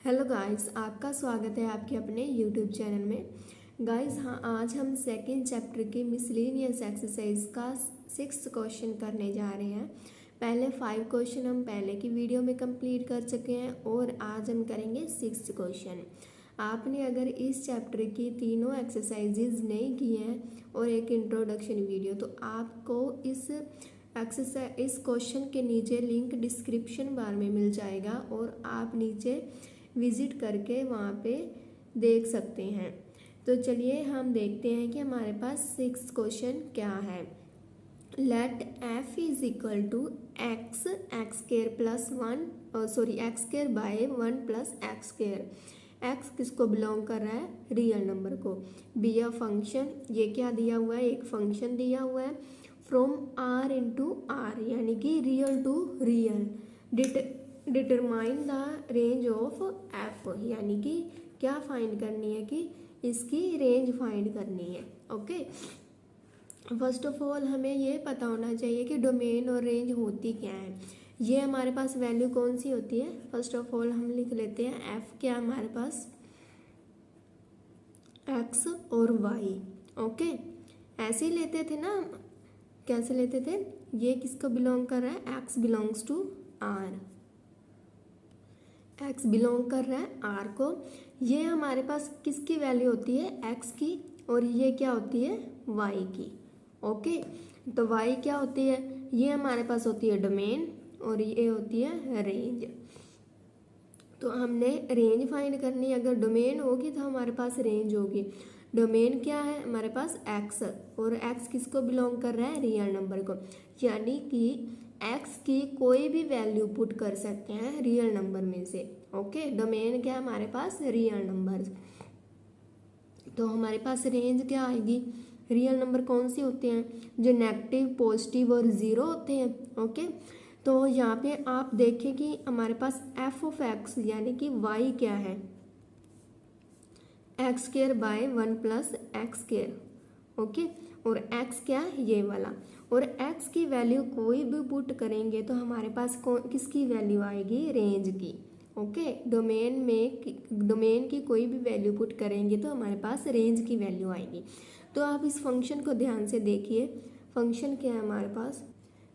Hello guys, आपका स्वागत है आपके अपने यूट्यूब चैनल में। गाइस हाँ, आज हम सेकंड चैप्टर की मिसलेनियस एक्सरसाइज का 6th क्वेश्चन करने जा रहे हैं। पहले 5 क्वेश्चन हम पहले की वीडियो में कंप्लीट कर चुके हैं और आज हम करेंगे 6th क्वेश्चन। आपने अगर इस चैप्टर की तीनों एक्सरसाइजेज नहीं की हैं और एक इंट्रोडक्शन वीडियो, तो आपको इस क्वेश्चन के नीचे लिंक डिस्क्रिप्शन बार में मिल जाएगा और आप नीचे विजिट करके वहाँ पे देख सकते हैं। तो चलिए हम देखते हैं कि हमारे पास 6th क्वेश्चन क्या है। Let f is equal to X square plus X square by 1 plus X square. X किसको बिलोंग कर रहा है? रियल नंबर को। बी अ फंक्शन, ये क्या दिया हुआ है? एक फंक्शन दिया हुआ है फ्रॉम r इंटू आर, यानी कि real to real. Determine the range of F, यानी कि क्या फाइंड करनी है कि इसकी रेंज फाइंड करनी है। ओके, फर्स्ट ऑफ ऑल हमें ये पता होना चाहिए कि डोमेन और रेंज होती क्या है। ये हमारे पास वैल्यू कौन सी होती है? फर्स्ट ऑफ ऑल हम लिख लेते हैं एफ क्या हमारे पास एक्स और वाई। ओके, ऐसे ही लेते थे ना, कैसे लेते थे? ये किसको बिलोंग कर रहा है? X belongs to R, X belong कर रहा है आर को। ये हमारे पास किसकी वैल्यू होती है? एक्स की, और ये क्या होती है? वाई की। ओके, तो वाई क्या होती है? ये हमारे पास होती है डोमेन और ये होती है रेंज। तो हमने रेंज फाइंड करनी है। अगर डोमेन होगी तो हमारे पास रेंज होगी। डोमेन क्या है? हमारे पास एक्स, और एक्स किसको बिलोंग कर रहा है? रियल नंबर को, यानी कि एक्स की कोई भी वैल्यू पुट कर सकते हैं रियल नंबर में से। ओके, डोमेन क्या है हमारे पास? Real number. तो हमारे पास रेंज क्या आएगी? रियल नंबर कौन से होते हैं? जो नेगेटिव, पॉजिटिव और ज़ीरो होते हैं। ओके, तो यहाँ पे आप देखें कि हमारे पास एफ ऑफ एक्स यानी कि वाई क्या है? X square by 1 plus X square. Okay, और एक्स क्या है? ये वाला। और एक्स की वैल्यू कोई भी पुट करेंगे तो हमारे पास किसकी वैल्यू आएगी? रेंज की। ओके, डोमेन की कोई भी वैल्यू पुट करेंगे तो हमारे पास रेंज की वैल्यू आएगी। तो आप इस फंक्शन को ध्यान से देखिए। फंक्शन क्या है हमारे पास?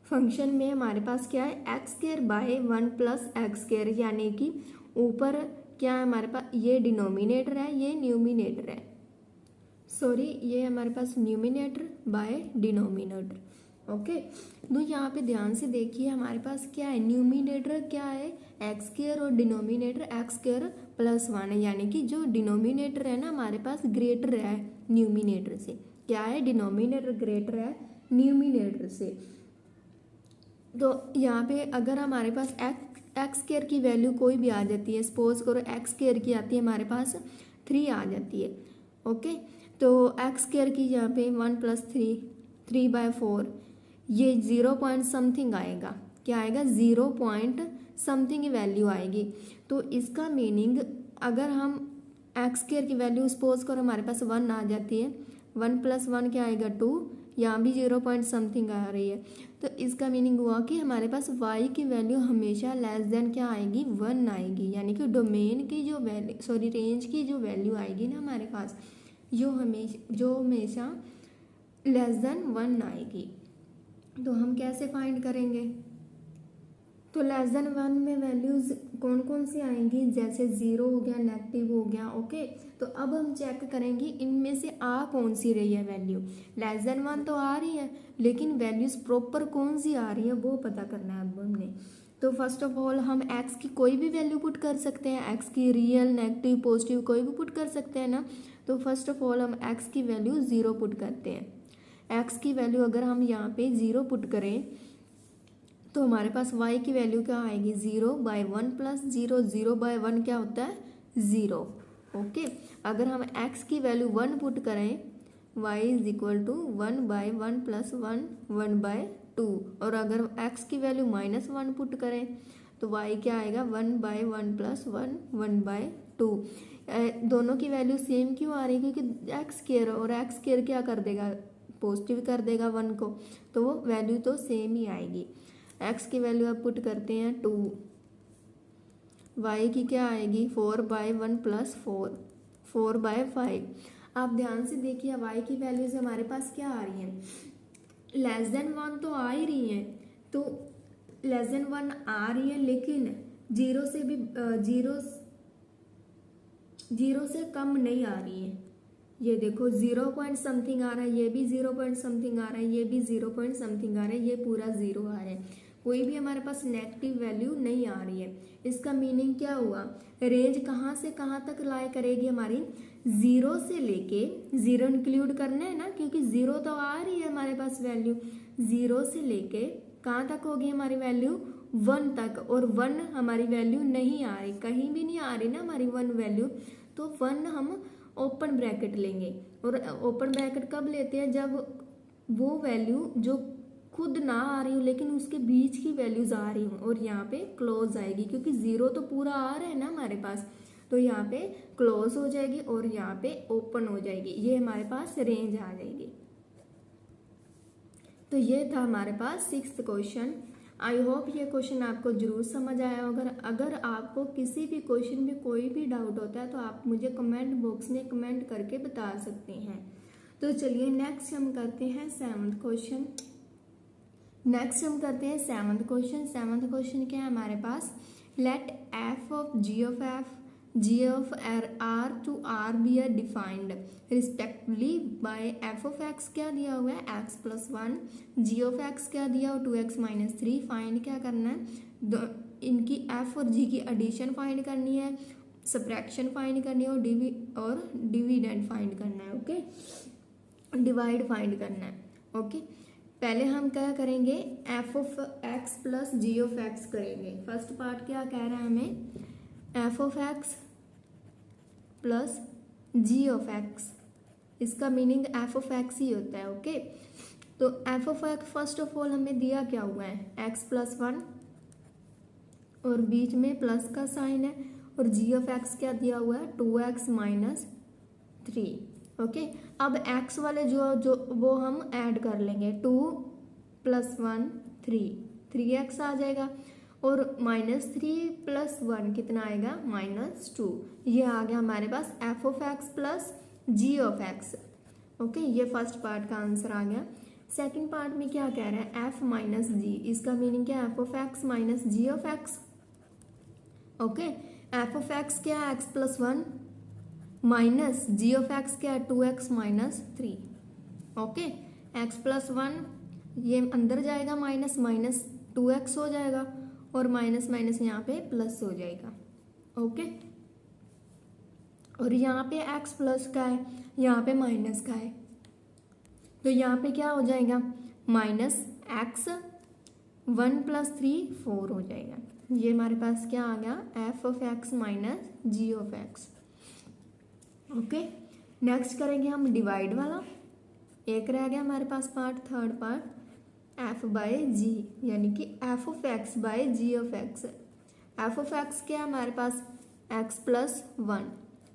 फंक्शन में हमारे पास क्या है? X square by 1 plus X square, यानी कि ऊपर क्या है हमारे पास? ये डिनोमिनेटर है, ये न्यूमिनेटर है। सॉरी, ये हमारे पास न्यूमिनेटर बाय डिनोमिनेटर। ओके, तो यहाँ पे ध्यान से देखिए हमारे पास क्या है? न्यूमिनेटर क्या है? एक्स स्क्र, और डिनोमिनेटर एक्स स्क्र प्लस 1 है, यानी कि जो डिनोमिनेटर है ना हमारे पास ग्रेटर है न्यूमिनेटर से। क्या है? डिनोमिनेटर ग्रेटर है न्यूमिनेटर से। तो यहाँ पे अगर हमारे पास एक्स स्क्र की वैल्यू कोई भी आ जाती है, सपोज करो एक्स स्क्र की आती है हमारे पास 3 आ जाती है। ओके, तो एक्स स्क्र की यहाँ पे 1 प्लस 3/4, ये 0 पॉइंट समथिंग आएगा। क्या आएगा? 0 पॉइंट समथिंग वैल्यू आएगी। तो इसका मीनिंग, अगर हम एक्स स्क्र की वैल्यू सपोज करो हमारे पास 1 आ जाती है, 1 प्लस 1 क्या आएगा? 2, यहाँ भी 0 पॉइंट समथिंग आ रही है। तो इसका मीनिंग हुआ कि हमारे पास y की वैल्यू हमेशा लेस देन क्या आएगी? 1 आएगी, यानी कि डोमेन की जो वैल्यू, सॉरी रेंज की जो वैल्यू आएगी ना हमारे पास, जो हमेशा लेस देन 1 आएगी। तो हम कैसे फाइंड करेंगे? तो लेस देन 1 में वैल्यूज कौन कौन सी आएंगी? जैसे 0 हो गया, नेगेटिव हो गया। ओके, तो अब हम चेक करेंगे इनमें से आ कौन सी रही है वैल्यू। लेस देन 1 तो आ रही है, लेकिन वैल्यूज प्रॉपर कौन सी आ रही है वो पता करना है अब हमने। तो फर्स्ट ऑफ ऑल हम एक्स की कोई भी वैल्यू पुट कर सकते हैं। एक्स की रियल, नेगेटिव, पॉजिटिव कोई भी पुट कर सकते हैं ना। तो फर्स्ट ऑफ ऑल हम एक्स की वैल्यू 0 पुट करते हैं। एक्स की वैल्यू अगर हम यहाँ पे 0 पुट करें तो हमारे पास y की वैल्यू क्या आएगी? 0/1 प्लस 0, 0/1 क्या होता है? 0। ओके, अगर हम x की वैल्यू 1 पुट करें, y is equal to 1/1 plus 1, 1/2। और अगर x की वैल्यू -1 पुट करें तो y क्या आएगा? 1/1 प्लस 1, 1/2। दोनों की वैल्यू सेम क्यों आ रही है? क्योंकि एक्स स्क्र, और एक्स स्क्र क्या कर देगा? पॉजिटिव कर देगा 1 को, तो वो वैल्यू तो सेम ही आएगी। एक्स की वैल्यू आप पुट करते हैं 2, y की क्या आएगी 4/1 + 4, 4/5। आप ध्यान से देखिए y की वैल्यूज हमारे पास क्या आ रही हैं, <1 तो आ ही रही हैं, तो <1 आ रही है, लेकिन जीरो से भी जीरो से कम नहीं आ रही है। ये देखो 0 पॉइंट समथिंग आ रहा है, ये भी 0 पॉइंट समथिंग आ रहा है, ये भी 0 पॉइंट समथिंग आ रहा है, ये पूरा 0 आ रहा है, कोई भी हमारे पास नेगेटिव वैल्यू नहीं आ रही है। इसका मीनिंग क्या हुआ, रेंज कहाँ से कहाँ तक लाई करेगी हमारी, 0 से लेके 0 इंक्लूड करना है ना, क्योंकि 0 तो आ रही है हमारे पास वैल्यू, 0 से लेके कहाँ तक होगी हमारी वैल्यू 1 तक, और 1 हमारी वैल्यू नहीं आ रही, कहीं भी नहीं आ रही ना हमारी 1 वैल्यू, तो 1 हम ओपन ब्रैकेट लेंगे। और ओपन ब्रैकेट कब लेते हैं, जब वो वैल्यू जो खुद ना आ रही हो लेकिन उसके बीच की वैल्यूज आ रही हो, और यहाँ पे क्लोज आएगी, क्योंकि 0 तो पूरा आ रहा है ना हमारे पास, तो यहाँ पे क्लोज हो जाएगी और यहाँ पे ओपन हो जाएगी, ये हमारे पास रेंज आ जाएगी। तो ये था हमारे पास 6th क्वेश्चन। आई होप ये क्वेश्चन आपको जरूर समझ आया होगा। अगर आपको किसी भी क्वेश्चन में कोई भी डाउट होता है तो आप मुझे कमेंट बॉक्स में कमेंट करके बता सकते हैं। तो चलिए नेक्स्ट हम करते हैं 7th क्वेश्चन। सेवन्थ क्वेश्चन क्या है हमारे पास, let f of g of r to r be defined respectively by f of x क्या दिया हुआ है x + 1, g of x क्या दिया हुआ 2x - 3। फाइंड क्या करना है, इनकी f और g की एडिशन फाइंड करनी है, सब्ट्रैक्शन फाइंड करनी है, और डिविडेंड फाइंड करना है। ओके, डिवाइड फाइंड करना है। ओके, पहले हम क्या करेंगे, f of x + g of x करेंगे। फर्स्ट पार्ट क्या कह रहा है हमें, f of x + g of x, इसका मीनिंग f of x ही होता है। ओके, तो f of x first of all हमें दिया क्या हुआ है, x + 1 और बीच में प्लस का साइन है, और g of x क्या दिया हुआ है 2x - 3। ओके, अब x वाले जो वो हम ऐड कर लेंगे, 2 + 1 3, 3x आ जाएगा, और -3 + 1 कितना आएगा -2। ये आ गया हमारे पास f of x + g of x। Okay, ये फर्स्ट पार्ट का आंसर आ गया। सेकंड पार्ट में क्या कह रहा है, f - g, इसका मीनिंग क्या है f of x - g of x। Okay, f of x क्या है x + 1 minus g of x क्या है 2x - 3। ओके, x + 1 ये अंदर जाएगा, माइनस 2x हो जाएगा, और माइनस यहाँ पे प्लस हो जाएगा। ओके, और यहाँ पे x प्लस का है, यहाँ पे माइनस का है, तो यहाँ पे क्या हो जाएगा -x 1 + 3 4 हो जाएगा। ये हमारे पास क्या आ गया f of x - g of x। Okay, next करेंगे हम डिवाइड वाला। एक रह गया हमारे पास पार्ट, थर्ड पार्ट, f/g, यानी कि f of x/g of x। f of x क्या है हमारे पास x + 1,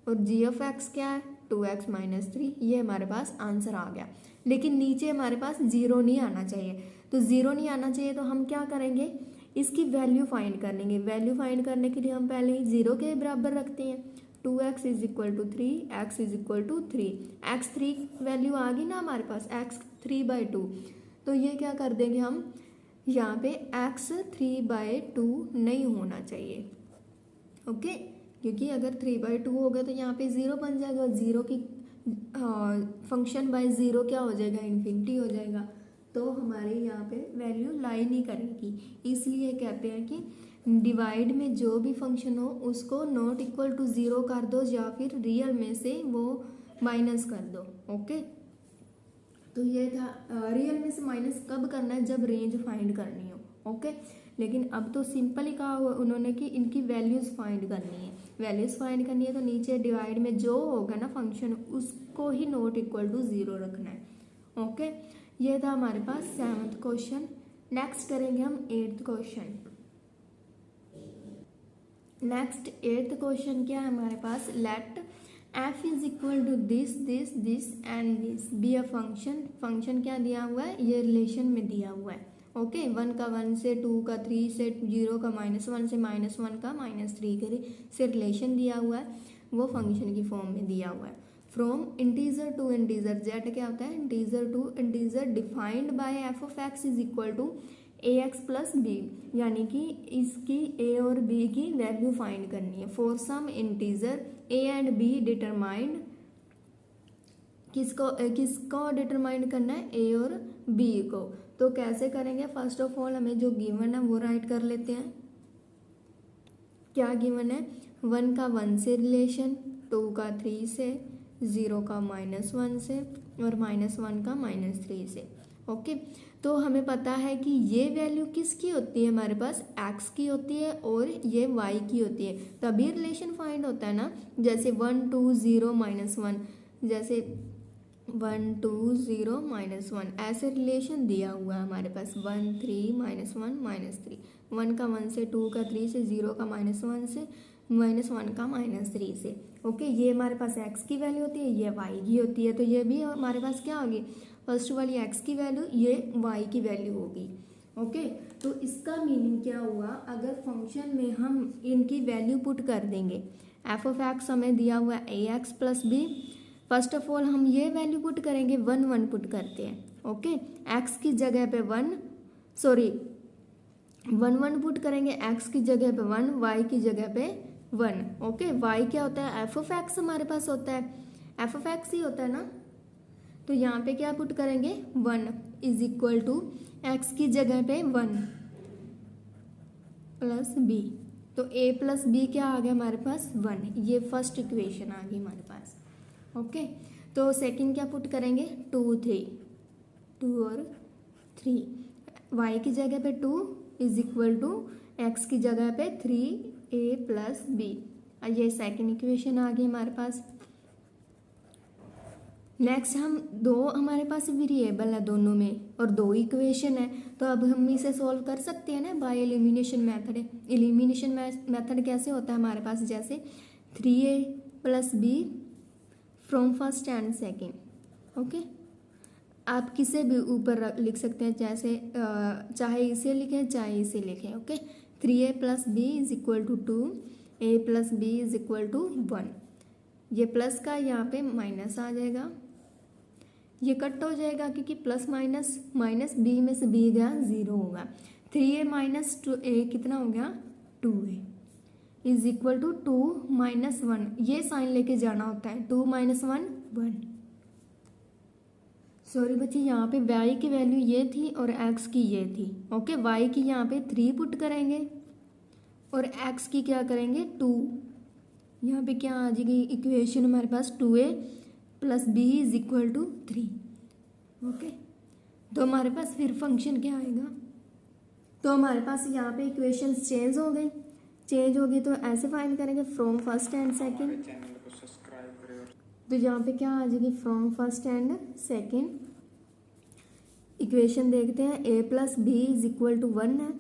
और g of x क्या है 2x - 3। ये हमारे पास आंसर आ गया, लेकिन नीचे हमारे पास 0 नहीं आना चाहिए। तो 0 नहीं आना चाहिए तो हम क्या करेंगे, इसकी वैल्यू फाइंड कर लेंगे। वैल्यू फाइंड करने के लिए हम पहले ही 0 के बराबर रखते हैं, 2x = 3, x = 3, x 3 वैल्यू आ गई ना हमारे पास, x 3/2। तो ये क्या कर देंगे हम, यहाँ पे x 3/2 नहीं होना चाहिए। ओके, क्योंकि अगर 3/2 हो गया तो यहाँ पे 0 बन जाएगा, 0 की फंक्शन बाय 0 क्या हो जाएगा, इन्फिनिटी हो जाएगा, तो हमारे यहाँ पे वैल्यू लाई नहीं करेगी। इसलिए कहते हैं कि डिवाइड में जो भी फंक्शन हो उसको नॉट इक्वल टू 0 कर दो, या फिर रियल में से वो माइनस कर दो। ओके, तो ये था, रियल में से माइनस कब करना है, जब रेंज फाइंड करनी हो। ओके, लेकिन अब तो सिंपल ही कहा हुआ उन्होंने कि इनकी वैल्यूज फाइंड करनी है। वैल्यूज फाइंड करनी है तो नीचे डिवाइड में जो होगा ना फंक्शन, उसको ही नॉट इक्वल टू 0 रखना है। ओके, ये था हमारे पास 7th क्वेश्चन। नेक्स्ट करेंगे हम 8th question. Next 8th question क्या है हमारे पास, let f = this this this and this be a function. Function क्या दिया हुआ है, ये रिलेशन में दिया हुआ है। ओके, 1 का 1 से, 2 का 3 से, 0 का -1 से, -1 का -3 के से रिलेशन दिया हुआ है, वो फंक्शन की फॉर्म में दिया हुआ है। From integer to integer, Z क्या होता है, integer to integer, defined by F of X is equal to A x plus B, यानी कि इसकी ए और बी की वैल्यू फाइंड करनी है। For some integer A and B determined, किसको डिटरमाइंड करना है, ए और बी को। तो कैसे करेंगे, फर्स्ट ऑफ ऑल हमें जो गिवन है वो राइट कर लेते हैं। क्या गिवन है, 1 का 1 से रिलेशन, 2 का 3 से, 0 का -1 से और -1 का -3 से। ओके, तो हमें पता है कि ये वैल्यू किसकी होती है, हमारे पास x की होती है और ये y की होती है, तभी रिलेशन फाइंड होता है ना। जैसे 1 2 0 -1, जैसे 1 2 0 -1, ऐसे रिलेशन दिया हुआ है हमारे पास। 1 3 -1 -3, 1 का 1 से, 2 का 3 से, 0 का -1 से, -1 का -3 से। ओके, ये हमारे पास x की वैल्यू होती है, ये y की होती है, तो ये भी हमारे पास क्या होगी, फर्स्ट वाली x की वैल्यू, ये y की वैल्यू होगी। ओके, तो इसका मीनिंग क्या हुआ, अगर फंक्शन में हम इनकी वैल्यू पुट कर देंगे, एफ ऑफ एक्स हमें दिया हुआ है a x plus b, first of all हम ये वैल्यू पुट करेंगे, 1 1 पुट करते हैं। ओके, x की जगह पे 1 1 पुट करेंगे, x की जगह पे 1, y की जगह पे 1। ओके, y क्या होता है, एफ ऑफ एक्स हमारे पास होता है, एफ ऑफ एक्स ही होता है ना, तो यहाँ पे क्या पुट करेंगे, 1 इज इक्वल टू एक्स की जगह पे 1 प्लस बी, तो a प्लस बी क्या आ गया हमारे पास, 1। ये फर्स्ट इक्वेशन आ गई हमारे पास। ओके, तो सेकंड क्या पुट करेंगे, 2 3, 2 और 3, y की जगह पे 2 इज इक्वल टू एक्स की जगह पे 3a प्लस बी, ये सेकंड इक्वेशन आ गई हमारे पास। नेक्स्ट हम हमारे पास वेरिएबल है दोनों में और 2 इक्वेशन है, तो अब हम इसे सॉल्व कर सकते हैं ना by elimination method. Elimination method कैसे होता है हमारे पास, जैसे 3a plus B from first and second. Okay, आप किसे भी ऊपर लिख सकते हैं, जैसे चाहे इसे लिखें चाहे इसे लिखें। Okay, 3a plus B is equal to 2, a plus B is equal to 1। ये प्लस का यहाँ पे माइनस आ जाएगा, ये कट हो जाएगा क्योंकि प्लस माइनस माइनस बी में से बी गया 0 होगा। 3a माइनस 2a कितना हो गया, 2a इज इक्वल टू 2 -1, ये साइन लेके जाना होता है, 2 -1 1। सॉरी बच्चे, यहाँ पे y की वैल्यू ये थी और x की ये थी। ओके, y की यहाँ पे 3 पुट करेंगे और x की क्या करेंगे, 2। यहाँ पे क्या आ जाएगी इक्वेशन हमारे पास, 2a plus B is equal to 3। Okay, तो हमारे पास फिर फंक्शन क्या आएगा, तो हमारे पास यहाँ पे इक्वेशंस चेंज हो गई, तो ऐसे फाइंड करेंगे फ्रॉम फर्स्ट एंड सेकंड, तो यहाँ पे क्या आ जाएगी, from first and second equation देखते हैं, a plus B is equal to 1 है,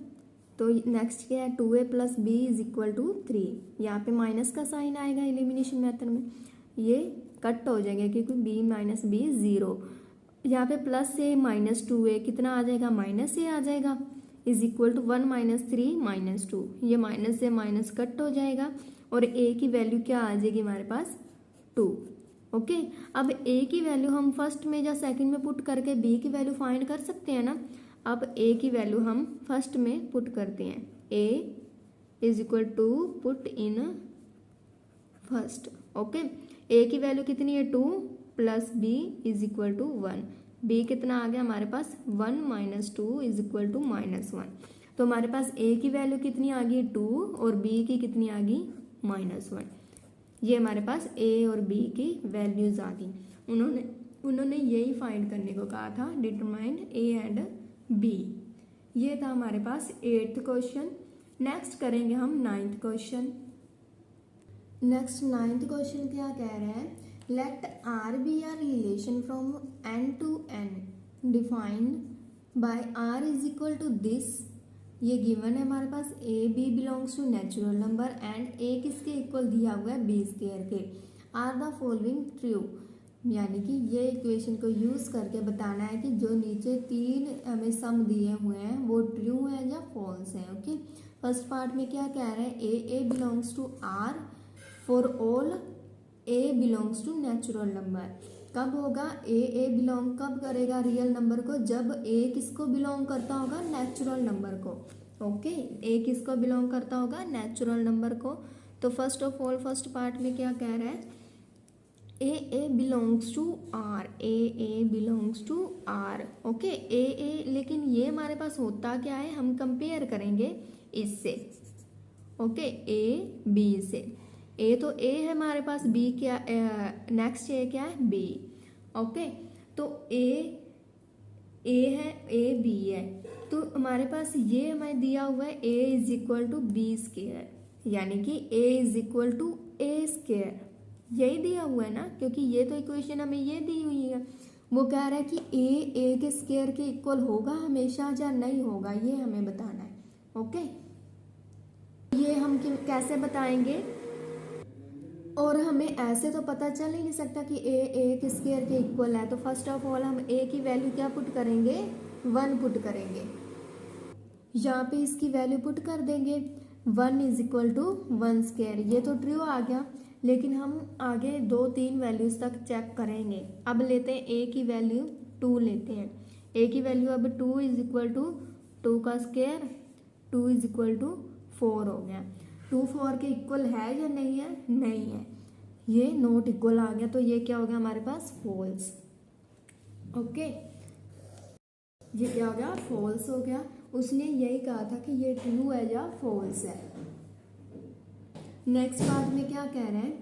तो नेक्स्ट क्या है, 2a plus B is equal to 3। यहाँ पे माइनस का साइन आएगा एलिमिनेशन मेथड में, ये कट हो जाएगा क्योंकि b माइनस बी 0। यहाँ पे प्लस से -2a कितना आ जाएगा, -a आ जाएगा, इज इक्वल टू 1 -3 -2, ये माइनस से माइनस कट हो जाएगा और a की वैल्यू क्या आ जाएगी हमारे पास, 2। ओके, अब a की वैल्यू हम फर्स्ट में या सेकंड में पुट करके b की वैल्यू फाइंड कर सकते हैं ना। अब a की वैल्यू हम फर्स्ट में पुट करते हैं, a is equal to put in first. Okay, a की वैल्यू कितनी है, 2 plus b is equal to 1, b कितना आ गया हमारे पास, 1 -2 इज इक्वल टू -1। तो हमारे पास a की वैल्यू कितनी आ गई, 2 और b की कितनी आ गई, -1। ये हमारे पास a और b की वैल्यूज आ गई। उन्होंने यही फाइंड करने को कहा था, डिटरमाइन a एंड b। ये था हमारे पास 8th क्वेश्चन। नेक्स्ट करेंगे हम 9th question. Next 9th question क्या कह रहा है, let r be a relation from n to n defined by r is equal to this. ये गिवन है हमारे पास, a b belongs to natural number and a किसके इक्वल दिया हुआ है, b स्क्वायर के। आर द फॉलोइंग ट्रू, यानी कि ये इक्वेशन को यूज़ करके बताना है कि जो नीचे तीन हमें सम दिए हुए हैं वो ट्रू है या फॉल्स है। ओके, फर्स्ट पार्ट में क्या कह रहे हैं, a belongs to R for all a belongs to natural number. कब होगा ए बिलोंग कब करेगा रियल नंबर को, जब ए किसको बिलोंग करता होगा, नेचुरल नंबर को। ओके, ए किसको बिलोंग करता होगा, नेचुरल नंबर को। तो first of all first part में क्या कह रहा है, a belongs to R, a belongs to R. Okay, a लेकिन ये हमारे पास होता क्या है, हम कंपेयर करेंगे इससे। ओके, ए बी से, ए तो ए है हमारे पास, बी क्या, नेक्स्ट ए क्या है, बी। ओके, तो ए है, ए बी है, तो हमारे पास ये हमें दिया हुआ है a is equal to B square, यानी कि a is equal to a square, यही दिया हुआ है ना, क्योंकि ये तो इक्वेशन हमें ये दी हुई है। वो कह रहा है कि ए के स्क्वायर के इक्वल होगा हमेशा या नहीं होगा, ये हमें बताना है। ओके, ये हम कैसे बताएंगे, और हमें ऐसे तो पता चल ही नहीं सकता कि ए के स्क्वायर के इक्वल है। तो फर्स्ट ऑफ ऑल हम ए की वैल्यू क्या पुट करेंगे, 1 पुट करेंगे, यहाँ पे इसकी वैल्यू पुट कर देंगे, 1 इज इक्वल टू 1 स्क्वायर, ये तो ट्रू आ गया। लेकिन हम आगे 2-3 वैल्यूज तक चेक करेंगे। अब लेते हैं ए की वैल्यू 2 लेते हैं, ए की वैल्यू अब 2 इज इक्वल टू 2 का स्क्वायर, 2 इज इक्वल टू 4 हो गया। 2 4 के इक्वल है या नहीं है, नहीं है, ये नॉट इक्वल आ गया, तो ये क्या हो गया हमारे पास, फॉल्स। ओके, ये क्या हो गया, फॉल्स हो गया। उसने यही कहा था कि ये ट्रू है या फॉल्स है। नेक्स्ट पार्ट में क्या कह रहे हैं,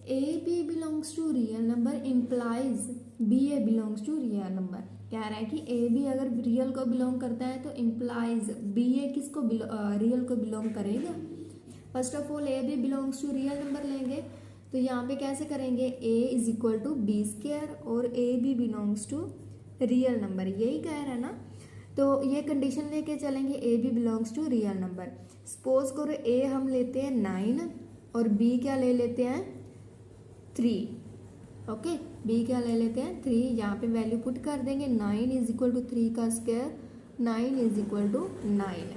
A B belongs to real number implies B A belongs to real number. कह रहा है कि ए बी अगर रियल को बिलोंग करता है तो इम्प्लाइज बी ए किसको रियल को बिलोंग करेगा। First of all a B belongs to real number लेंगे, तो यहाँ पे कैसे करेंगे, a is equal to B square और a B belongs to real number, यही कह रहा है ना। तो ये कंडीशन लेके चलेंगे, A B belongs to real number. Suppose करो ए हम लेते हैं 9 और बी क्या ले लेते हैं 3। ओके, बी क्या ले लेते हैं 3, यहाँ पे वैल्यू पुट कर देंगे, 9 इज इक्वल टू 3 का square, 9 is equal to 9।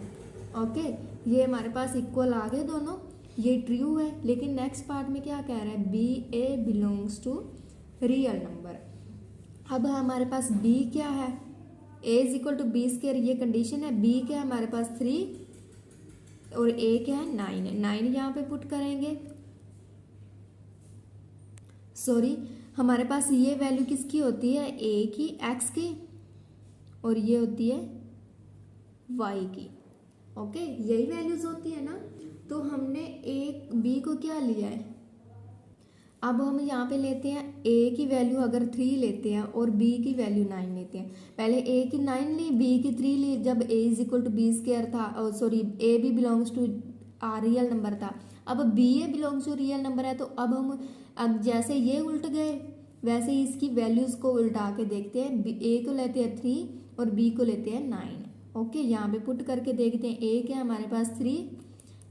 Okay, ये हमारे पास इक्वल आ गए दोनों, ये ट्रू है। लेकिन नेक्स्ट पार्ट में क्या कह रहा है, b A belongs to real number. अब हमारे पास बी क्या है, a is equal to B square, ये कंडीशन है। बी क्या है हमारे पास 3 और ए क्या है 9, 9 यहाँ पे पुट करेंगे। सॉरी, हमारे पास ये वैल्यू किसकी होती है, ए की, एक्स की, और ये होती है वाई की। ओके, यही वैल्यूज होती है ना। तो हमने ए बी को क्या लिया है, अब हम यहाँ पे लेते हैं ए की वैल्यू अगर 3 लेते हैं और बी की वैल्यू 9 लेते हैं। पहले ए की 9 ली, बी की 3 ली, जब a is equal to B square था, sorry A B belongs to real number था। अब b A belongs to real number है, तो अब जैसे ये उल्ट गए वैसे ही इसकी वैल्यूज को उल्टा के देखते हैं। ए को लेते हैं 3 और बी को लेते हैं 9। ओके, यहाँ पे पुट करके देखते हैं, ए क्या हमारे पास 3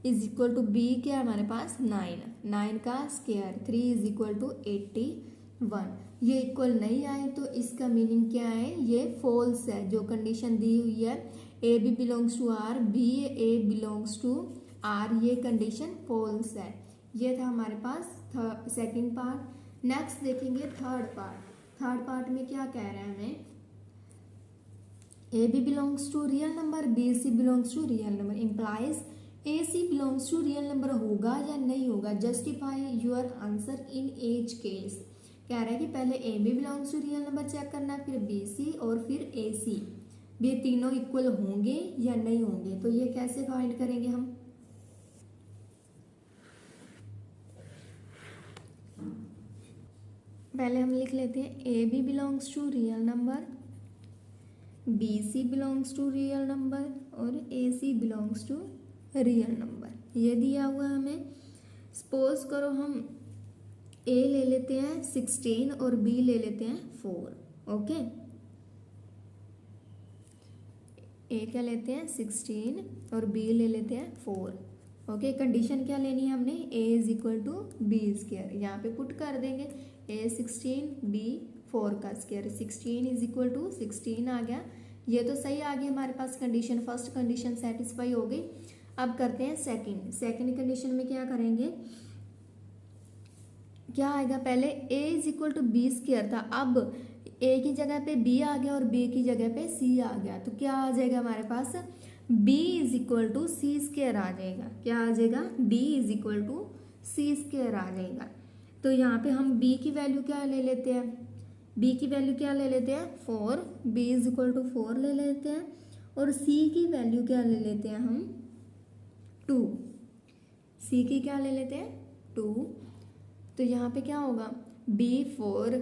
इज इक्वल टू बी क्या हमारे पास 9 का स्क्वायर, 3 इज इक्वल टू 81। ये इक्वल नहीं आए तो इसका मीनिंग क्या है, ये फॉल्स है। जो कंडीशन दी हुई है A B belongs to R, B A belongs to R, ये कंडीशन फॉल्स है। ये था हमारे पास सेकंड पार्ट। नेक्स्ट देखेंगे थर्ड पार्ट। थर्ड पार्ट में क्या कह रहे हैं हमें, A B belongs to real number, B C belongs to real number implies A C belongs to real number होगा या नहीं होगा। Justify your answer in each case. कह रहा है कि पहले A B belongs to real number check करना, फिर बी सी और फिर ए सी, ये तीनों इक्वल होंगे या नहीं होंगे। तो ये कैसे फाइंड करेंगे हम, पहले हम लिख लेते हैं A B belongs to real number, B C belongs to real number और A C belongs to real number. ये दिया हुआ हमें। सपोज करो हम ए ले लेते हैं 16 और बी ले लेते हैं 4। ओके, ए क्या लेते हैं 16 और बी ले लेते हैं 4। ओके, कंडीशन क्या लेनी है हमने, a is equal to B square, यहाँ पे पुट कर देंगे। A 16 B 4 का स्क्वायर 16 इज इक्वल टू 16 आ गया। ये तो सही आ गई हमारे पास कंडीशन, फर्स्ट कंडीशन सेटिस्फाई हो गई। अब करते हैं सेकंड कंडीशन में क्या करेंगे, क्या आएगा, पहले a is equal to B square था, अब a की जगह पे b आ गया और b की जगह पे c आ गया, तो क्या आ जाएगा हमारे पास b is equal to C square आ जाएगा। क्या आ जाएगा, b is equal to C square आ जाएगा। तो यहाँ पे हम b की वैल्यू क्या ले लेते हैं, b की वैल्यू क्या ले लेते हैं 4, b इज इक्वल टू 4 ले लेते हैं, और c की वैल्यू क्या ले लेते हैं हम 2, c की क्या ले लेते हैं 2। तो यहाँ पे क्या होगा, b4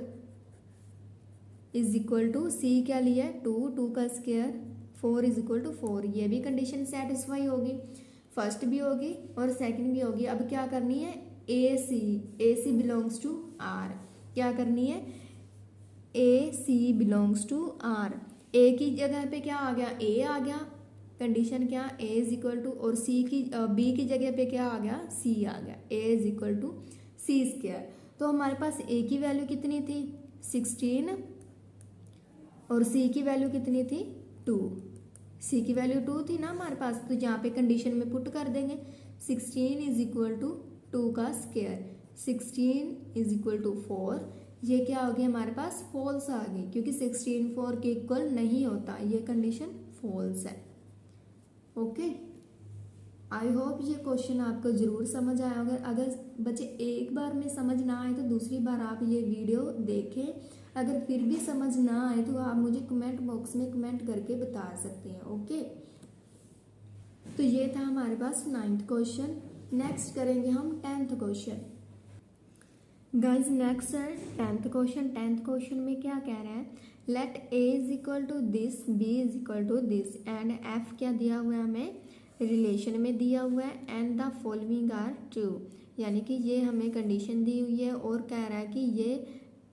इज इक्वल टू सी क्या लिया है 2 का स्क्वायर 4 इज इक्वल टू 4। ये भी कंडीशन सेटिस्फाई होगी, फर्स्ट भी होगी और सेकंड भी होगी। अब क्या करनी है, ए सी बिलोंग्स टू आर, क्या करनी है, ए सी बिलोंग्स टू आर। ए की जगह पे क्या आ गया, ए आ गया, कंडीशन क्या, ए इज इक्वल टू, और सी की बी की जगह पे क्या आ गया, सी आ गया, a is equal to C square. तो हमारे पास ए की वैल्यू कितनी थी 16 और सी की वैल्यू कितनी थी 2, सी की वैल्यू 2 थी ना हमारे पास, तो यहाँ पे कंडीशन में पुट कर देंगे 16 इज इक्वल टू 2 का स्क्वायर 16 इज इक्वल टू 4। ये क्या हो गया हमारे पास, फॉल्स आ गई, क्योंकि 16 4 के इक्वल नहीं होता, ये कंडीशन फॉल्स है। ओके, आई होप ये क्वेश्चन आपको जरूर समझ आया होगा। अगर बच्चे एक बार में समझ ना आए तो दूसरी बार आप ये वीडियो देखें, अगर फिर भी समझ ना आए तो आप मुझे कमेंट बॉक्स में कमेंट करके बता सकते हैं। ओके, तो ये था हमारे पास 9th क्वेश्चन। नेक्स्ट करेंगे हम 10th क्वेश्चन। गाइज नेक्स्ट है 10th क्वेश्चन। 10th क्वेश्चन में क्या कह रहा है, let a is equal to this, b is equal to this and f क्या दिया हुआ है हमें, रिलेशन में दिया हुआ है, and the following are true, यानी कि ये हमें कंडीशन दी हुई है और कह रहा है कि ये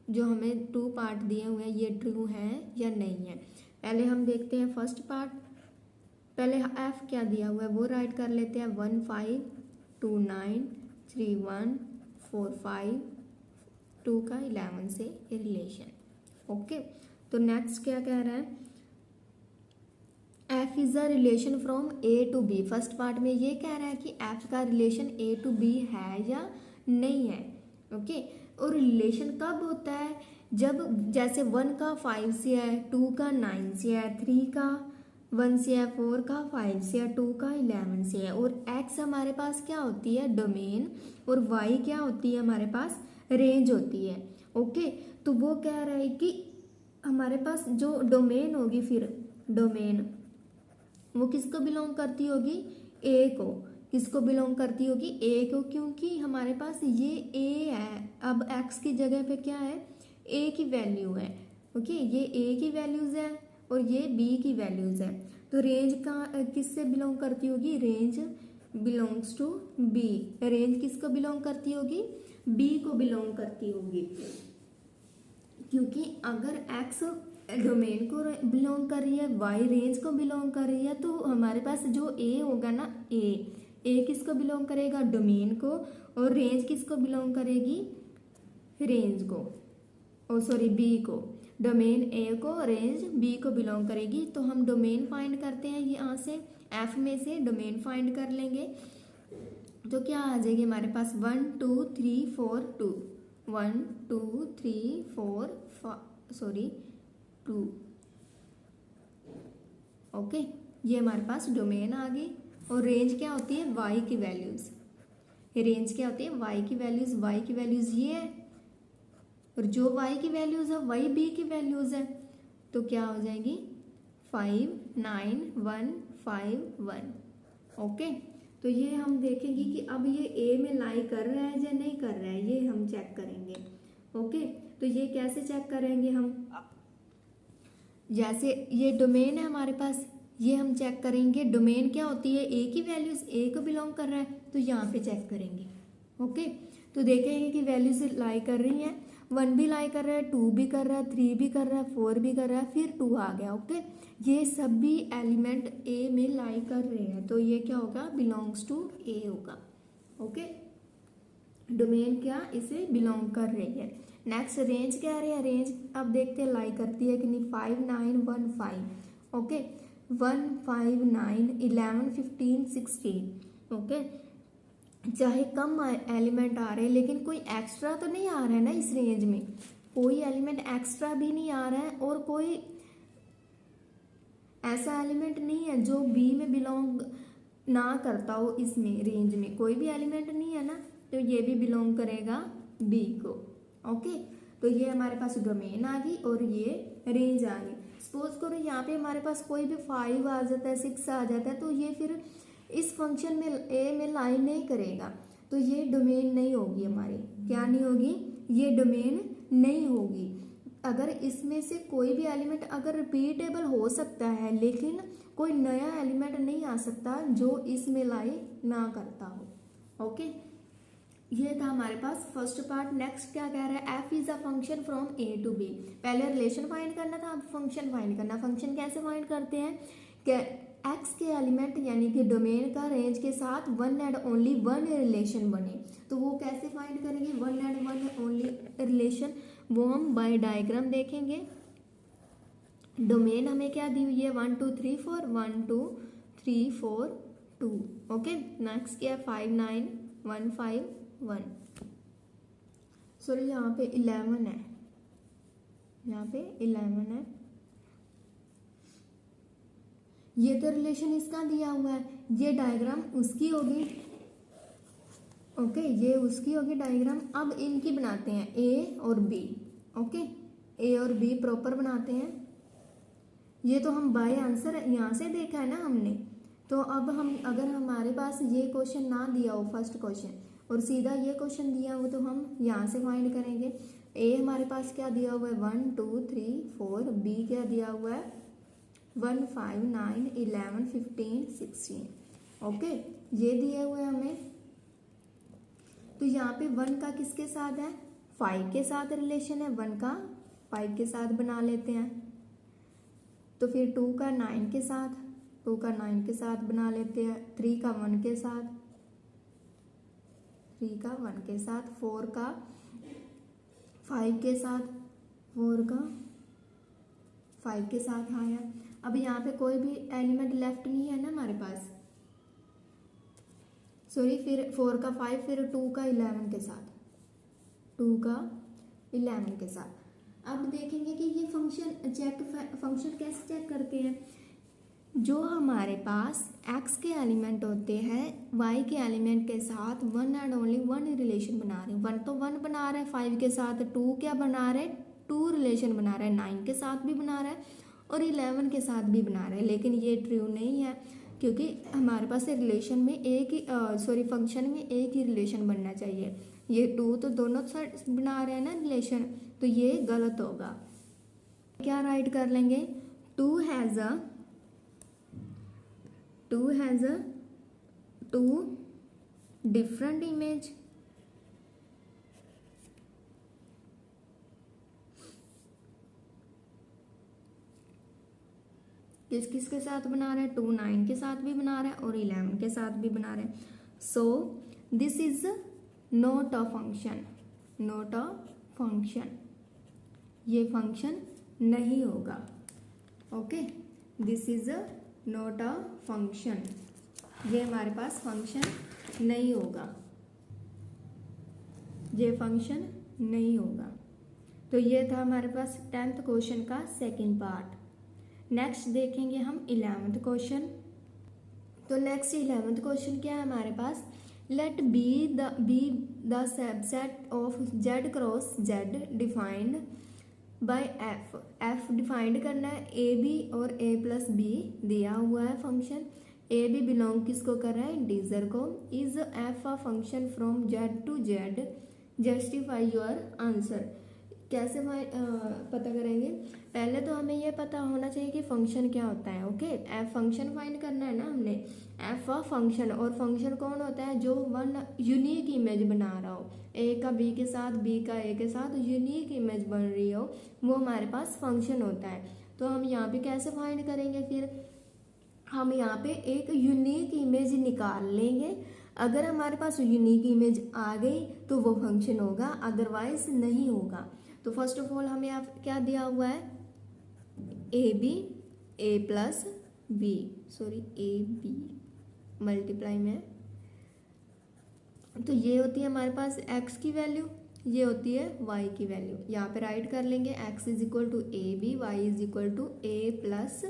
जो हमें 2 पार्ट दिए हुए हैं ये ट्रू है या नहीं है। पहले हम देखते हैं फर्स्ट पार्ट, पहले f क्या दिया हुआ है वो राइट कर लेते हैं 1 5 2 9 3 1 4 5 2 का 11 से रिलेशन। ओके, तो नेक्स्ट क्या कह रहा है, f is a relation from a to b। First part में ये कह रहा है कि f का रिलेशन a टू b है या नहीं है। ओके, और रिलेशन कब होता है, जब जैसे 1 का 5 से है, 2 का 9 से है, 3 का 1 से है, 4 का 5 से है, 2 का 11 से है, और x हमारे पास क्या होती है डोमेन, और y क्या होती है हमारे पास रेंज होती है। ओके, तो वो कह रहा है कि हमारे पास जो डोमेन होगी, फिर डोमेन वो किसको बिलोंग करती होगी, ए को, किसको बिलोंग करती होगी, ए को, क्योंकि हमारे पास ये ए है। अब x की जगह पे क्या है, ए की वैल्यू है। ओके, ये ए की वैल्यूज है और ये बी की वैल्यूज है, तो रेंज का किससे बिलोंग करती होगी, range belongs to B. Range किसको बिलोंग करती होगी, बी को बिलोंग करती होगी, क्योंकि अगर x डोमेन को बिलोंग कर रही है, y रेंज को बिलोंग कर रही है, तो हमारे पास जो a होगा ना, a किसको बिलोंग करेगा, डोमेन को, और रेंज किसको बिलोंग करेगी, रेंज को, ओ सॉरी b को, डोमेन a को, रेंज b को बिलोंग करेगी। तो हम डोमेन फाइंड करते हैं, यहाँ से f में से डोमेन फाइंड कर लेंगे, तो क्या आ जाएगी हमारे पास 1 2 3 4 2 1 2 3 4 2। ओके, ये हमारे पास डोमेन आ गई, और रेंज क्या होती है, y की वैल्यूज, रेंज क्या होती है, y की वैल्यूज ये है, और जो y की वैल्यूज है वही b की वैल्यूज है, तो क्या हो जाएगी 5 9 1 5 1। ओके, तो ये हम देखेंगे कि अब ये a में लाई कर रहा है या नहीं कर रहा है, ये हम चेक करेंगे। ओके, तो ये कैसे चेक करेंगे हम, जैसे ये डोमेन है हमारे पास, ये हम चेक करेंगे डोमेन क्या होती है, ए की वैल्यूज ए को बिलोंग कर रहा है, तो यहाँ पे चेक करेंगे। ओके, तो देखेंगे कि वैल्यूज लाई कर रही हैं, 1 भी लाई कर रहा है, 2 भी कर रहा है, 3 भी कर रहा है, 4 भी कर रहा है, फिर 2 आ गया। ओके, ये सभी एलिमेंट ए में लाई कर रहे हैं, तो ये क्या होगा, बिलोंग्स टू ए होगा। ओके, डोमेन क्या इसे बिलोंग कर रही है। नेक्स्ट रेंज क्या है, रेंज अब देखते हैं लाई करती है कि नहीं। 5 9 1 5 ओके, 1 5 9 11 15 16 ओके। चाहे कम एलिमेंट आ रहे हैं लेकिन कोई एक्स्ट्रा तो नहीं आ रहा है ना इस रेंज में, कोई एलिमेंट एक्स्ट्रा भी नहीं आ रहा है और कोई ऐसा एलिमेंट नहीं है जो बी में बिलोंग ना करता हो। इसमें रेंज में कोई भी एलिमेंट नहीं है ना, तो ये भी बिलोंग करेगा बी को। ओके, तो ये हमारे पास डोमेन आ गई और ये रेंज आ गई। सपोज करो यहाँ पे हमारे पास कोई भी 5 आ जाता है, 6 आ जाता है, तो ये फिर इस फंक्शन में ए में लाइन नहीं करेगा, तो ये डोमेन नहीं होगी हमारी। क्या नहीं होगी, ये डोमेन नहीं होगी। अगर इसमें से कोई भी एलिमेंट अगर रिपीटेबल हो सकता है लेकिन कोई नया एलिमेंट नहीं आ सकता जो इसमें लाई ना करता हो। ओके, ये था हमारे पास फर्स्ट पार्ट। नेक्स्ट क्या कह रहा है, F is a function from A to B. पहले रिलेशन फाइंड करना था, अब फंक्शन फाइंड करना। फंक्शन कैसे फाइंड करते हैं कि एक्स के एलिमेंट यानी कि डोमेन का रेंज के साथ one and only one relation बने, तो वो कैसे फाइंड करेंगे one and one only relation, वो हम बाय डायग्राम देखेंगे। डोमेन हमें क्या दी हुई है 1 2 3 4 1 2 3 4 2 ओके। नेक्स्ट क्या 5 9 1 5 1 सॉरी यहाँ पे 11 है, यहाँ पे 11 है। ये तो रिलेशन इसका दिया हुआ है, ये डायग्राम उसकी होगी। ओके, ये उसकी होगी डायग्राम। अब इनकी बनाते हैं ए और बी। ओके, ए और बी प्रॉपर बनाते हैं। ये तो हम बाय आंसर यहाँ से देखा है ना हमने, तो अब हम अगर हमारे पास ये क्वेश्चन ना दिया हो फर्स्ट क्वेश्चन और सीधा ये क्वेश्चन दिया हो तो हम यहाँ से फाइंड करेंगे। ए हमारे पास क्या दिया हुआ है 1 2 3 4, बी क्या दिया हुआ है 1 5 9 11 15 16 ओके, ये दिए हुए हमें। तो यहाँ पे 1 का किसके साथ है 5 के साथ रिलेशन है, 1 का 5 के साथ बना लेते हैं। तो फिर 2 का 9 के साथ, 2 का 9 के साथ बना लेते हैं। 3 का 1 के साथ, 3 का 1 के साथ। 4 का 5 के साथ, 4 का 5 के साथ आया। अब यहाँ पे कोई भी एलिमेंट लेफ्ट नहीं है ना हमारे पास, सॉरी, फिर 4 का 5, फिर 2 का 11 के साथ, 2 का 11 के साथ। अब देखेंगे कि ये फंक्शन कैसे चेक करते हैं। जो हमारे पास x के एलिमेंट होते हैं y के एलिमेंट के साथ one and only one relation बना रहे हैं। 1 तो 1 बना रहा है 5 के साथ, 2 क्या बना रहा है 2 रिलेशन बना रहा है, 9 के साथ भी बना रहा है और 11 के साथ भी बना रहा है। लेकिन ये ट्रू नहीं है क्योंकि हमारे पास रिलेशन में एक ही फंक्शन में एक ही रिलेशन बनना चाहिए। ये 2 तो दोनों साइड बना रहे हैं ना रिलेशन, तो ये गलत होगा। क्या राइट कर लेंगे 2 हैज़ अ 2 डिफरेंट इमेज। किस किस के साथ बना रहा है 2 9 के साथ भी बना रहा है और 11 के साथ भी बना रहा है। So this is not a function, not a function, ये फंक्शन नहीं होगा। Okay, this is not a function, ये हमारे पास फंक्शन नहीं होगा, ये फंक्शन नहीं होगा। तो ये था हमारे पास 10th क्वेश्चन का सेकंड पार्ट। नेक्स्ट देखेंगे हम 11th क्वेश्चन। तो नेक्स्ट 11th क्वेश्चन क्या है हमारे पास, let B the subset of z cross z defined by f। f defined करना है ए बी और a प्लस बी दिया हुआ है फंक्शन। ए बी बिलोंग किसको कर रहा है इंटीजर को। Is f a function from z to z, justify your answer. कैसे पता करेंगे, पहले तो हमें यह पता होना चाहिए कि फंक्शन क्या होता है। ओके, एफ फंक्शन फाइंड करना है ना हमने, एफ अ फंक्शन, और फंक्शन कौन होता है जो वन यूनिक इमेज बना रहा हो, ए का बी के साथ, बी का ए के साथ यूनिक इमेज बन रही हो, वो हमारे पास फंक्शन होता है। तो हम यहाँ पे कैसे फाइंड करेंगे, फिर हम यहाँ पे एक यूनिक इमेज निकाल लेंगे। अगर हमारे पास यूनिक इमेज आ गई तो वो फंक्शन होगा, अदरवाइज नहीं होगा। तो फर्स्ट ऑफ ऑल हमें आप क्या दिया हुआ है, ए B A plus B, sorry A B multiply में, तो ये होती है हमारे पास x की वैल्यू, ये होती है y की वैल्यू। यहाँ पे राइट कर लेंगे x is equal to A B, Y is equal to A plus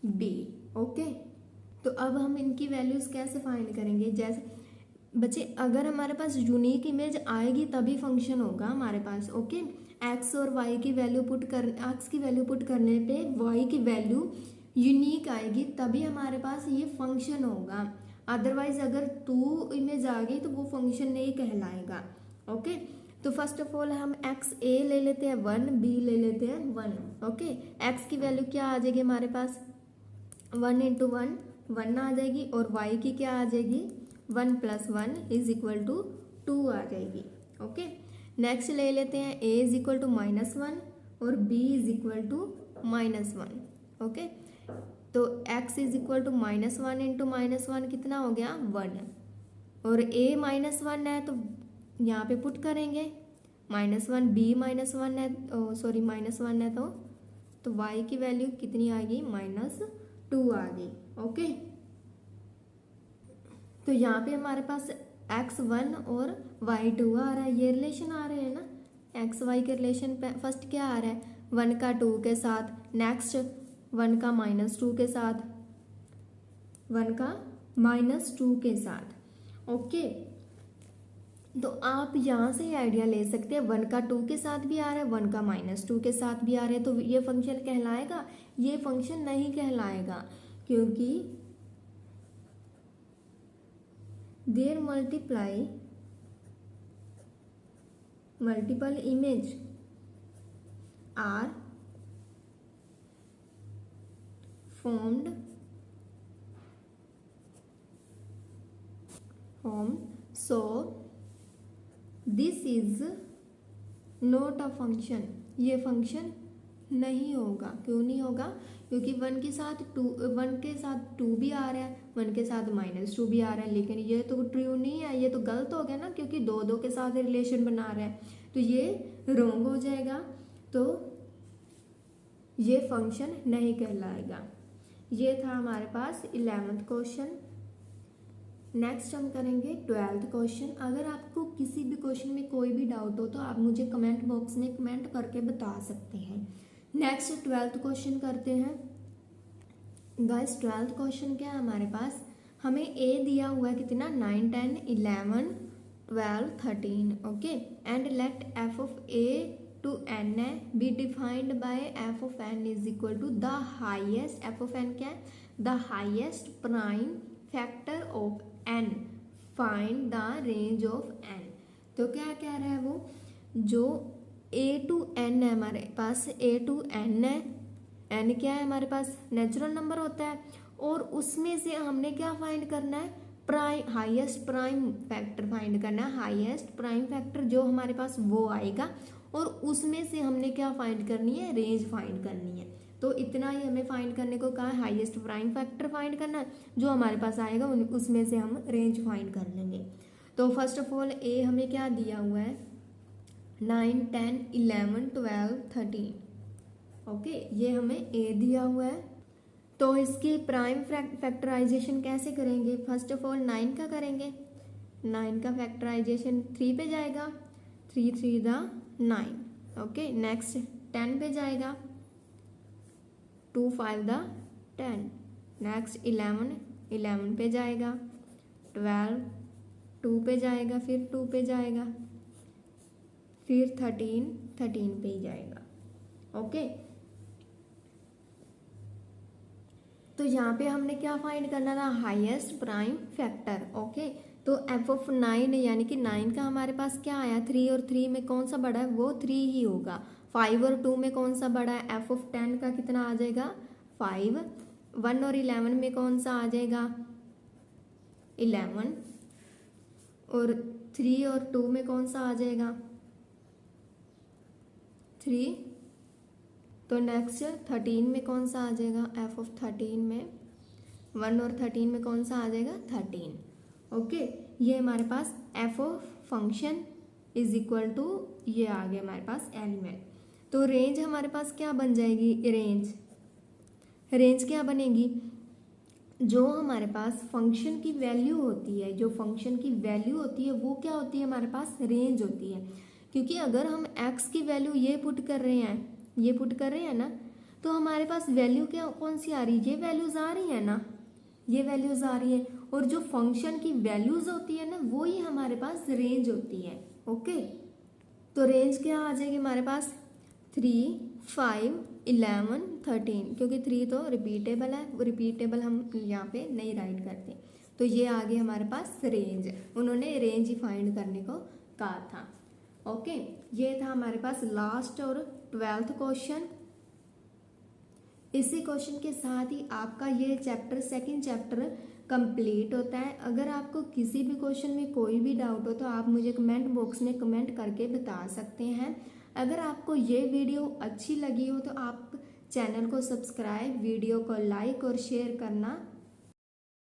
B. Okay, तो अब हम इनकी वैल्यूज कैसे फाइंड करेंगे। जैसे बच्चे अगर हमारे पास यूनिक इमेज आएगी तभी फंक्शन होगा हमारे पास। ओके, x और y की वैल्यू x की वैल्यू पुट करने पे y की वैल्यू यूनिक आएगी तभी हमारे पास ये फंक्शन होगा, अदरवाइज अगर टू इमेज आ गई तो वो फंक्शन नहीं कहलाएगा। ओके, तो फर्स्ट ऑफ ऑल हम एक्स ए ले लेते हैं 1, बी ले लेते हैं 1। ओके, एक्स की वैल्यू क्या आ जाएगी हमारे पास 1 इंटू 1 1 आ जाएगी, और वाई की क्या आ जाएगी 1 प्लस 1 इज इक्वल टू 2 आ जाएगी। ओके, नेक्स्ट ले लेते हैं ए इज इक्वल टू -1 और B is equal to -1। Okay, तो x is equal to -1 into -1 कितना हो गया 1, और a -1 है तो यहाँ पे पुट करेंगे -1, b -1 है, सॉरी -1 है तो y की वैल्यू कितनी आ गई -2 आ गई। ओके, तो यहाँ पे हमारे पास x1 और y2 आ रहा है, ये रिलेशन आ रहे हैं ना, x y के रिलेशन पे फर्स्ट क्या आ रहा है 1 का 2 के साथ, नेक्स्ट 1 का -2 के साथ, 1 का -2 के साथ। ओके, तो आप यहाँ से आइडिया ले सकते हैं 1 का 2 के साथ भी आ रहा है, 1 का -2 के साथ भी आ रहा है, तो ये फंक्शन कहलाएगा, ये फंक्शन नहीं कहलाएगा, क्योंकि there multiple image are formed so this is not a function, ये फंक्शन नहीं होगा। क्यों नहीं होगा, क्योंकि 1 के साथ 2 भी आ रहा है, 1 के साथ -2 भी आ रहा है, लेकिन ये तो ट्रू नहीं है, ये तो गलत हो गया ना, क्योंकि 2 के साथ रिलेशन बना रहा है, तो ये रॉन्ग हो जाएगा, तो ये फंक्शन नहीं कहलाएगा। ये था हमारे पास 11th क्वेश्चन। नेक्स्ट हम करेंगे 12th क्वेश्चन। अगर आपको किसी भी क्वेश्चन में कोई भी डाउट हो तो आप मुझे कमेंट बॉक्स में कमेंट करके बता सकते हैं। नेक्स्ट 12th क्वेश्चन करते हैं गाइस। 12th क्वेश्चन क्या है हमारे पास, हमें ए दिया हुआ है कितना 9, 10, 11, 12, 13। Okay, and let F of A to n है be defined by F of n is equal to the highest, F of n क्या है, the highest prime factor of n, find the range of n। तो क्या कह रहा है वो, जो a टू n है हमारे पास, a टू n है, n क्या है हमारे पास नेचुरल नंबर होता है, और उसमें से हमने क्या फाइंड करना है, prime highest prime factor find करना है। हाईएस्ट प्राइम फैक्टर जो हमारे पास वो आएगा, और उसमें से हमने क्या फाइंड करनी है, रेंज फाइंड करनी है। तो इतना ही हमें फाइंड करने को कहा है, हाईएस्ट प्राइम फैक्टर फाइंड करना है, जो हमारे पास आएगा उसमें से हम रेंज फाइंड कर लेंगे। तो फर्स्ट ऑफ ऑल ए हमें क्या दिया हुआ है 9, 10, 11, 12, 13। ओके, ये हमें ए दिया हुआ है। तो इसकी प्राइम फैक्टराइजेशन कैसे करेंगे, फर्स्ट ऑफ ऑल 9 का करेंगे, 9 का फैक्टराइजेशन 3 पे जाएगा, 3 3 दा 9। ओके, नेक्स्ट 10 पे जाएगा, 2 5 दा 10। नेक्स्ट 11 पे जाएगा, 12 2 पे जाएगा, फिर 2 पे जाएगा, फिर 13 पे ही जाएगा। ओके, तो यहाँ पे हमने क्या फाइंड करना था, हाईएस्ट प्राइम फैक्टर। ओके, तो एफ ऑफ 9 यानी कि 9 का हमारे पास क्या आया, 3 और 3 में कौन सा बड़ा है, वो 3 ही होगा। 5 और 2 में कौन सा बड़ा है, एफ ऑफ 10 का कितना आ जाएगा 5। 1 और 11 में कौन सा आ जाएगा 11, और 3 और 2 में कौन सा आ जाएगा 3। तो नेक्स्ट 13 में कौन सा आ जाएगा, एफ ऑफ 13 में 1 और 13 में कौन सा आ जाएगा 13। ओके, ये हमारे पास F of function is equal to ये आ गया हमारे पास एलिमेंट। तो रेंज हमारे पास क्या बन जाएगी, रेंज क्या बनेगी, जो हमारे पास फंक्शन की वैल्यू होती है, जो फंक्शन की वैल्यू होती है वो क्या होती है हमारे पास, रेंज होती है। क्योंकि अगर हम x की वैल्यू ये पुट कर रहे हैं ना, तो हमारे पास वैल्यू क्या कौन सी आ रही है, ये वैल्यूज आ रही है ना, ये वैल्यूज आ रही है। और जो फंक्शन की वैल्यूज होती है ना, वो ही हमारे पास रेंज होती है। ओके, तो रेंज क्या आ जाएगी हमारे पास, 3, 5, 11, 13, क्योंकि 3 तो रिपीटेबल है, वो रिपीटेबल हम यहाँ पे नहीं राइट करते। तो ये आ गई हमारे पास रेंज, उन्होंने रेंज ही फाइंड करने को कहा था। ओके, ये था हमारे पास लास्ट और 12th क्वेश्चन। इसी क्वेश्चन के साथ ही आपका ये चैप्टर, सेकंड चैप्टर कंप्लीट होता है। अगर आपको किसी भी क्वेश्चन में कोई भी डाउट हो तो आप मुझे कमेंट बॉक्स में कमेंट करके बता सकते हैं। अगर आपको ये वीडियो अच्छी लगी हो तो आप चैनल को सब्सक्राइब, वीडियो को लाइक और शेयर करना